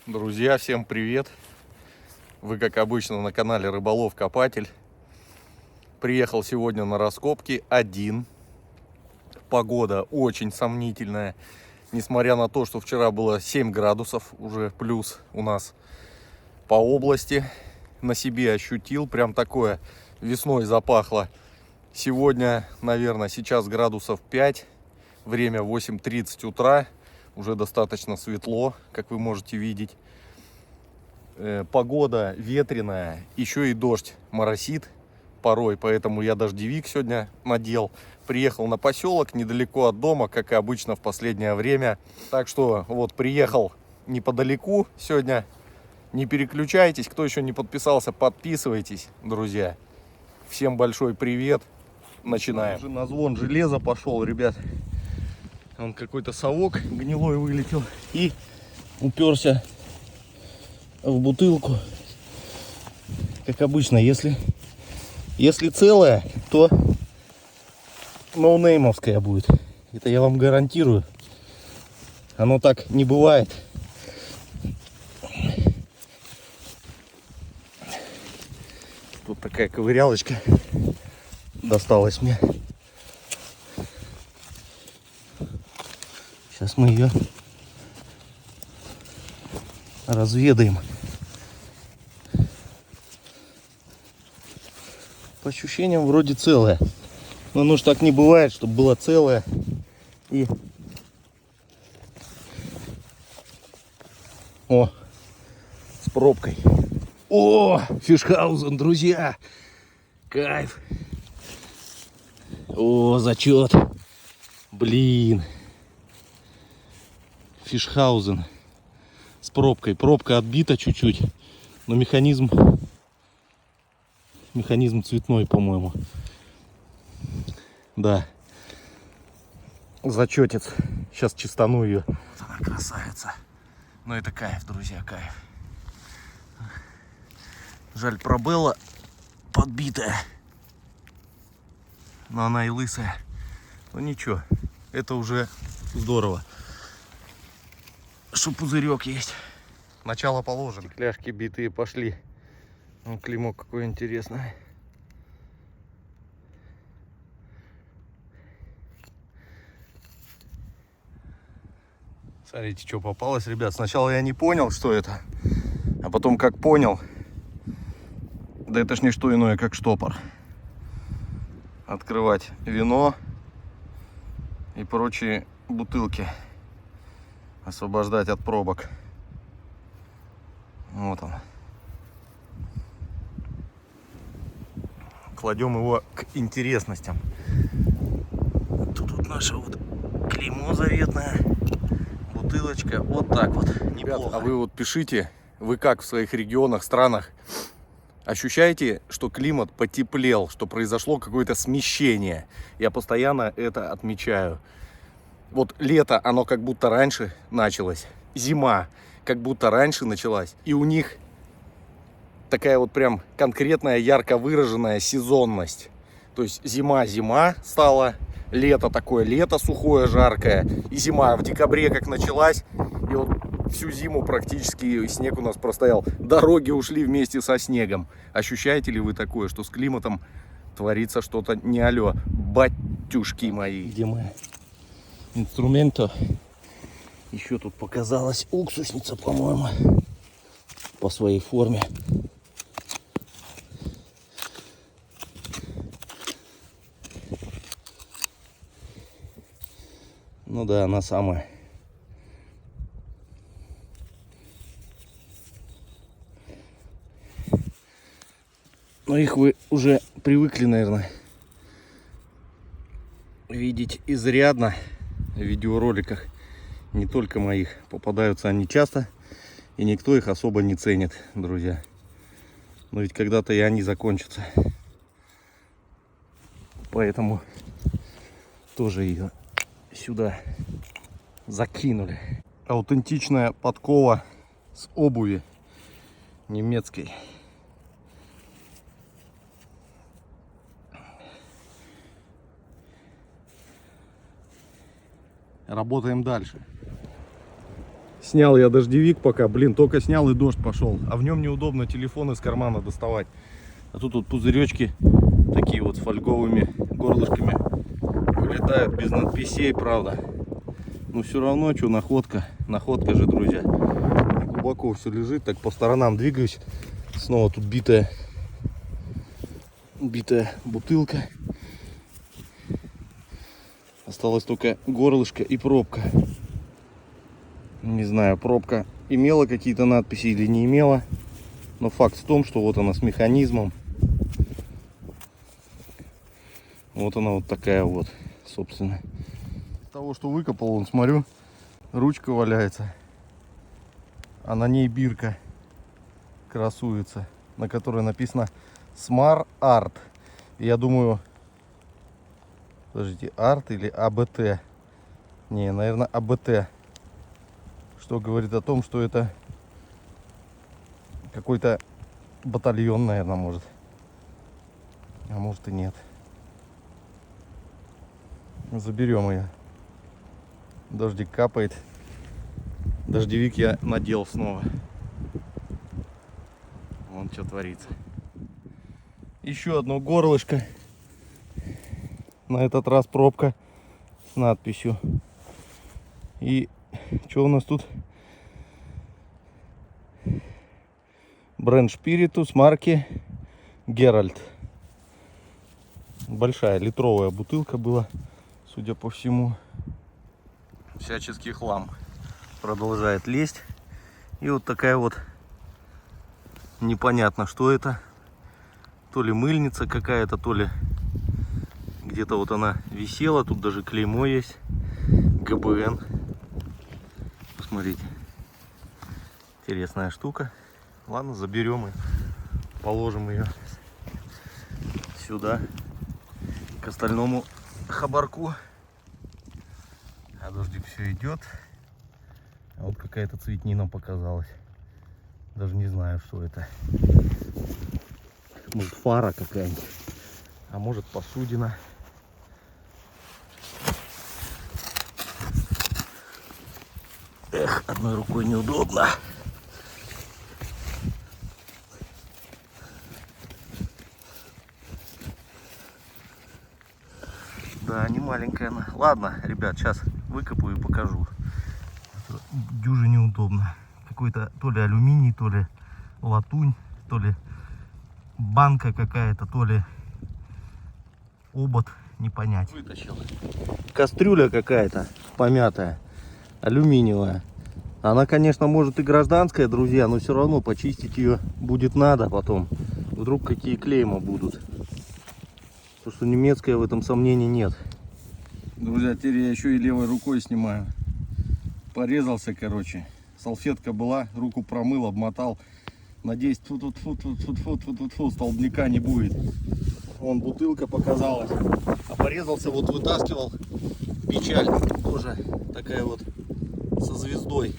Друзья, всем привет! Вы, как обычно, на канале Рыболов Копатель. Приехал сегодня на раскопки один. Погода очень сомнительная. Несмотря на то, что вчера было 7 градусов уже плюс у нас по области. На себе ощутил. Прям такое весной запахло. Сегодня, наверное, сейчас градусов 5. Время 8:30 утра. Уже достаточно светло, как вы можете видеть. Погода ветреная, еще и дождь моросит порой, поэтому я дождевик сегодня надел. Приехал на поселок недалеко от дома, как и обычно в последнее время. Так что вот приехал неподалеку сегодня. Не переключайтесь, кто еще не подписался, подписывайтесь, друзья. Всем большой привет. Начинаем. Уже на звон железа пошел, ребят. Он какой-то совок гнилой вылетел и уперся в бутылку. Как обычно, если целая, то ноунеймовская будет. Это я вам гарантирую. Оно так не бывает. Тут такая ковырялочка досталась мне. Сейчас мы ее разведаем. По ощущениям вроде целая. Но оно ж так не бывает, чтобы было целое. И... О! С пробкой. О! Фишхаузен, друзья! Кайф! О, зачет! Блин! Фишхаузен с пробкой. Пробка отбита чуть-чуть, но механизм цветной, по-моему. Да. Зачетец. Сейчас чистану ее. Вот она, красавица. Ну это кайф, друзья, кайф. Жаль, пробелла подбитая. Но она и лысая. Ну ничего, это уже здорово. Что пузырек есть. Начало положено. Стекляшки битые пошли. Вон клеймо какое интересное. Смотрите, что попалось, ребят. Сначала я не понял, что это. А потом как понял. Да это ж не что иное, как штопор. Открывать вино и прочие бутылки. Освобождать от пробок. Вот он. Кладем его к интересностям. Тут наше вот клеймо заветное. Бутылочка. Вот так вот. Неплохо. Ребят, а вы вот пишите, вы как в своих регионах, странах ощущаете, что климат потеплел, что произошло какое-то смещение? Я постоянно это отмечаю. Вот лето, оно как будто раньше началось. Зима как будто раньше началась. И у них такая вот прям конкретная, ярко выраженная сезонность. То есть зима стала, лето такое, лето сухое, жаркое. И зима в декабре как началась. И вот всю зиму практически снег у нас простоял. Дороги ушли вместе со снегом. Ощущаете ли вы такое, что с климатом творится что-то не алё? Батюшки мои. Где мы? Инструмента. Еще тут показалась уксусница, по-моему, по своей форме. Ну да, она самая. Но их вы уже привыкли, наверное, видеть изрядно в видеороликах. Не только моих. Попадаются они часто, и никто их особо не ценит, друзья. Но ведь когда-то и они закончатся. Поэтому тоже ее сюда закинули. Аутентичная подкова с обуви немецкой. Работаем дальше. Снял я дождевик пока, блин, только снял и дождь пошел. А в нем неудобно телефон из кармана доставать. А тут вот пузыречки такие вот с фольговыми горлышками вылетают без надписей, правда. Но все равно, что находка, находка же, друзья. Глубоко все лежит, так по сторонам двигаюсь. Снова тут битая бутылка. Осталось только горлышко и пробка. Не знаю, пробка имела какие-то надписи или не имела. Но факт в том, что вот она с механизмом. Вот она вот такая вот, собственно. С того, что выкопал, вон, смотрю, ручка валяется. А на ней бирка красуется, на которой написано Smart Art. И я думаю, подождите, Art или АБТ? Не, наверное, АБТ. Что говорит о том, что это какой-то батальон, наверное, может. А может и нет. Заберем ее. Дождик капает. Дождевик я надел снова. Вон что творится. Еще одно горлышко. На этот раз пробка с надписью. И что у нас тут? Бренд Spiritus марки Геральт. Большая литровая бутылка была, судя по всему. Всяческий хлам продолжает лезть. И вот такая вот, непонятно что это. То ли мыльница какая-то, то ли где-то вот она висела. Тут даже клеймо есть. ГБН. Посмотрите. Интересная штука. Ладно, заберем и положим ее сюда, к остальному хабарку. А дождик все идет. А вот какая-то цветнина показалась. Даже не знаю, что это. Может, фара какая-нибудь. А может, посудина. Эх, одной рукой неудобно. Да, не маленькая она. Ладно, ребят, сейчас выкопаю и покажу. Дюже неудобно. Какой-то то ли алюминий, то ли латунь, то ли банка какая-то, то ли обод, не понять. Вытащил. Кастрюля какая-то помятая, алюминиевая. Она, конечно, может и гражданская, друзья, но все равно почистить ее будет надо потом. Вдруг какие клейма будут. Потому что немецкая, в этом сомнений нет. Друзья, теперь я еще и левой рукой снимаю. Порезался, короче. Салфетка была, руку промыл, обмотал. Надеюсь, фу-фу-фу-фу-фу-фу-фу, столбняка не будет. Вон бутылка показалась. А порезался, вот вытаскивал. Печаль тоже такая вот со звездой.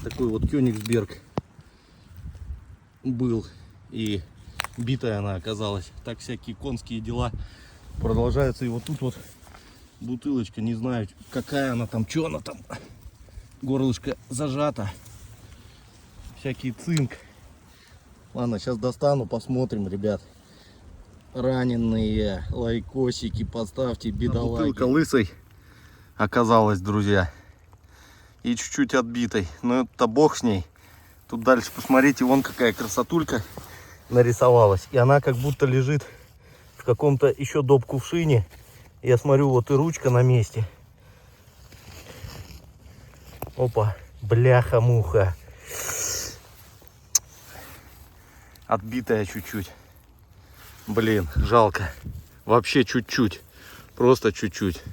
Такой вот Кёнигсберг был. И битая она оказалась. Так всякие конские дела продолжаются. И вот тут вот бутылочка, не знаю, какая она там, что она там. Горлышко зажато. Всякий цинк. Ладно, сейчас достану, посмотрим, ребят. Раненые, лайкосики поставьте, бедолаги. Бутылка лысой оказалась, друзья. И чуть-чуть отбитой. Но это бог с ней. Тут дальше посмотрите, вон какая красотулька нарисовалась. И она как будто лежит в каком-то еще доп. Кувшине. Я смотрю, вот и ручка на месте. Опа, бляха-муха. Отбитая чуть-чуть. Блин, жалко. Вообще чуть-чуть. Просто чуть-чуть.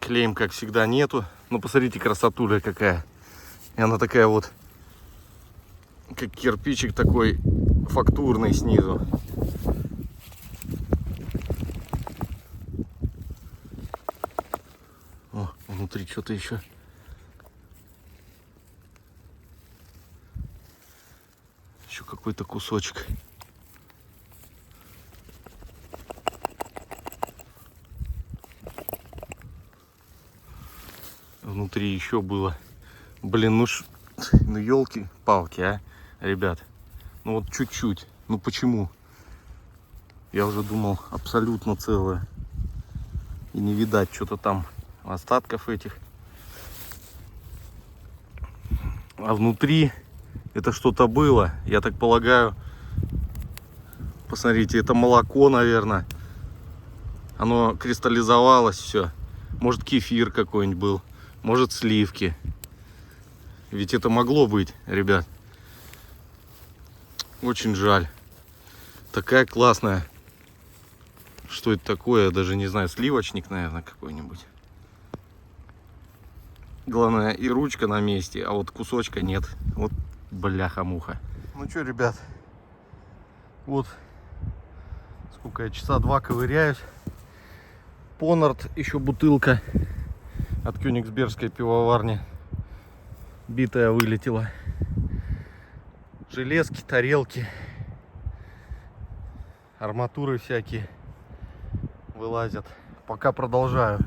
Клейм, как всегда, нету. Ну, посмотрите, красотуля какая. И она такая вот, как кирпичик такой фактурный снизу. О, внутри что-то еще. Еще какой-то кусочек. внутри еще было. Блин, ну елки-палки, а, ребят. Ну вот чуть-чуть. Ну почему? Я уже думал, абсолютно целое. И не видать что-то там остатков этих. А внутри это что-то было. Я так полагаю, посмотрите, это молоко, наверное. Оно кристаллизовалось все. Может, кефир какой-нибудь был. Может, сливки. Ведь это могло быть, ребят. Очень жаль. Такая классная. Что это такое? Я даже не знаю. Сливочник, наверное, какой-нибудь. Главное, и ручка на месте, а вот кусочка нет. Вот бляха-муха. Ну что, ребят. Вот. Сколько я, часа 2 ковыряюсь. Понард, еще бутылка от Кёнигсбергской пивоварни. Битая вылетела. Железки, тарелки. Арматуры всякие вылазят. Пока продолжаю.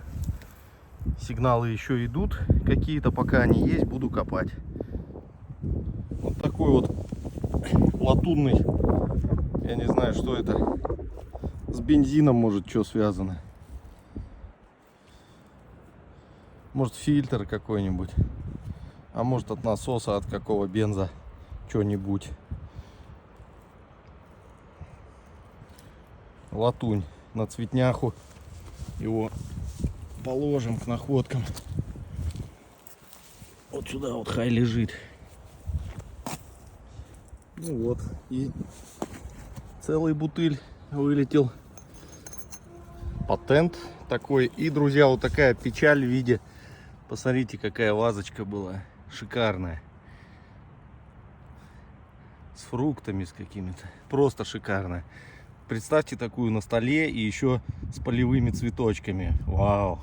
Сигналы еще идут. Какие-то пока они есть, буду копать. Вот такой вот латунный. Я не знаю, что это. С бензином, может, что связано. Может, фильтр какой-нибудь. А может, от насоса, от какого бенза. Что-нибудь. Латунь на цветняху. Его положим к находкам. Вот сюда вот хай лежит. Ну вот. И целый бутыль вылетел. Патент такой. И, друзья, вот такая печаль в виде. Посмотрите, какая вазочка была. Шикарная. С фруктами, с какими-то. Просто шикарная. Представьте такую на столе и еще с полевыми цветочками. Вау.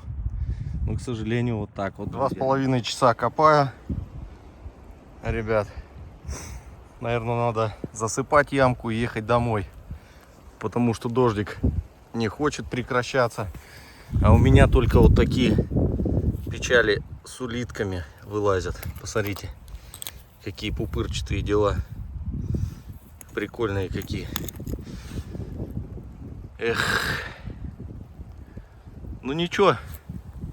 Ну, к сожалению, вот так вот. 2,5 часа копаю. Ребят, наверное, надо засыпать ямку и ехать домой. Потому что дождик не хочет прекращаться. А у меня только вот такие печали с улитками вылазят. Посмотрите, какие пупырчатые дела. Прикольные какие. Эх. Ну ничего.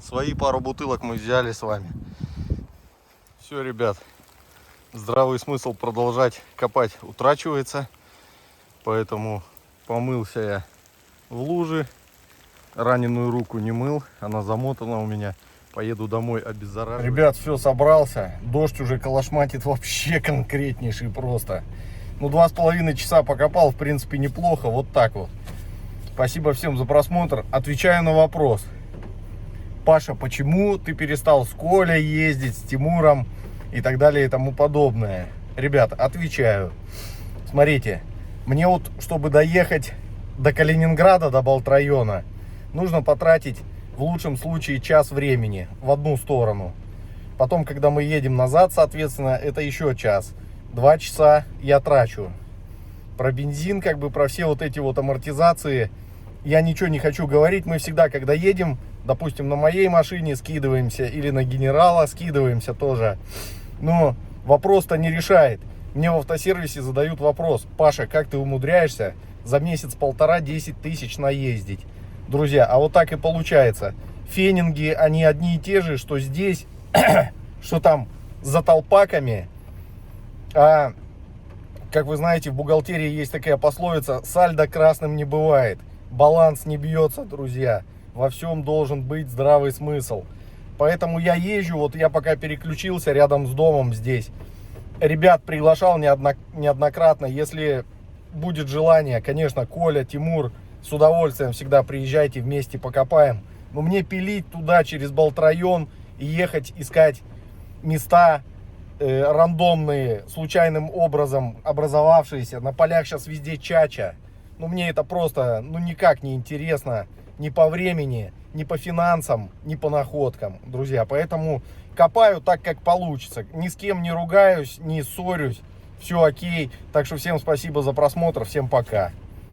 Свои пару бутылок мы взяли с вами. Все, ребят. Здравый смысл продолжать копать утрачивается. Поэтому помылся я в луже. Раненую руку не мыл. Она замотана у меня. Поеду домой обеззараживать. Ребят, все, собрался. Дождь уже калашматит вообще конкретнейший просто. Ну, 2,5 часа покопал, в принципе, неплохо. Вот так вот. Спасибо всем за просмотр. Отвечаю на вопрос. Паша, почему ты перестал с Колей ездить, с Тимуром и так далее и тому подобное? Ребят, отвечаю. Смотрите, мне вот, чтобы доехать до Калининграда, до Балт-района, нужно потратить в лучшем случае час времени в одну сторону. Потом, когда мы едем назад, соответственно, это еще час. 2 часа я трачу. Про бензин, как бы про все вот эти вот амортизации я ничего не хочу говорить. Мы всегда, когда едем, допустим, на моей машине скидываемся или на Генерала скидываемся тоже. Но вопрос-то не решает. Мне в автосервисе задают вопрос: Паша, как ты умудряешься за месяц-полтора 10 тысяч наездить? Друзья, а вот так и получается. Фенинги, они одни и те же, что здесь, что там за толпаками. А, как вы знаете, в бухгалтерии есть такая пословица: сальдо красным не бывает. Баланс не бьется, друзья. Во всем должен быть здравый смысл. Поэтому я езжу, вот я пока переключился рядом с домом здесь. Ребят приглашал неоднократно. Если будет желание, конечно, Коля, Тимур, с удовольствием всегда приезжайте, вместе покопаем. Но мне пилить туда через Балт-район и ехать искать места рандомные, случайным образом образовавшиеся. На полях сейчас везде чача. Ну, мне это просто, ну, никак не интересно. Ни по времени, ни по финансам, ни по находкам, друзья. Поэтому копаю так, как получится. Ни с кем не ругаюсь, не ссорюсь. Все окей. Так что всем спасибо за просмотр. Всем пока.